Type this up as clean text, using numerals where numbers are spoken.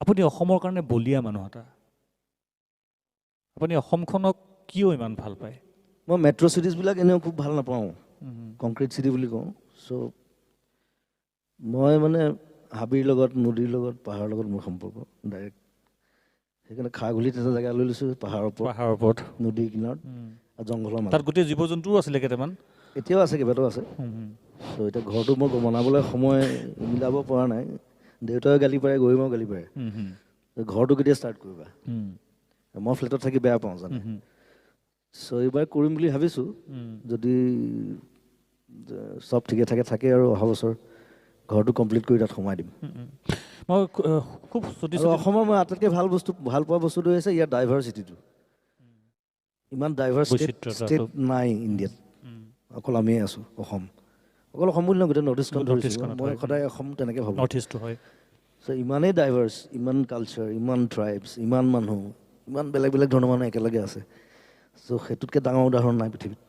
আপুনি অসমৰ কাৰণে বলীয়া মানুহ এটা আপুনি অসমখনক কিয় ইমান ভাল পায় মই মেট্ৰ' চিটিজবিলাক এনেও খুব ভাল নাপাওঁ কংক্ৰিট চিটি বুলি কওঁ চ' মই মানে হাবিৰ লগত নদীৰ লগত পাহাৰৰ লগত মোৰ সম্পৰ্ক ডাইৰেক্ট সেইকাৰণে খাৰঘুলিত এটা জেগা লৈ লৈছোঁ পাহাৰৰ ওপৰত নদীৰ কিনাৰত আৰু জংঘলৰ তাত মাজত গোটেই জীৱ জন্তুও আছিলে কেইটামান এতিয়াও আছে কেইবাটাও আছে চ' এতিয়া ঘৰটো মই বনাবলৈ সময় মিলাব পৰা নাই দেউতাও গালি পাৰে গৰিমাও গালি পাৰে ঘৰটো কেতিয়া ষ্টাৰ্ট কৰিবা মই ফ্লেটত থাকি বেয়া পাওঁ জানে চ' এইবাৰ কৰিম বুলি ভাবিছোঁ যদি চব ঠিকে থাকে আৰু অহা বছৰ ঘৰটো কমপ্লিট কৰি তাত সোমাই দিম মই খুব আৰু অসমৰ মই আটাইতকৈ ভাল পোৱা বস্তুটো হৈছে ইয়াৰ ডাইভাৰ্চিটিটো ইমান ডাইভাৰ্ছ ষ্টেট নাই ইণ্ডিয়াত অকল আমিয়ে আছোঁ অসম অকল অসম বুলি নহয় গোটেই নৰ্থ ইষ্টখন ধৰিছোঁ মই সদায় অসম তেনেকৈ ভাবোঁ নৰ্থ ইষ্টটো হয় চ' ইমানেই ডাইভাৰ্ছ ইমান কালচাৰ ইমান ট্ৰাইবছ ইমান মানুহ ইমান বেলেগ বেলেগ ধৰণৰ মানুহ একেলগে আছে চ' সেইটোতকৈ ডাঙৰ উদাহৰণ নাই পৃথিৱীত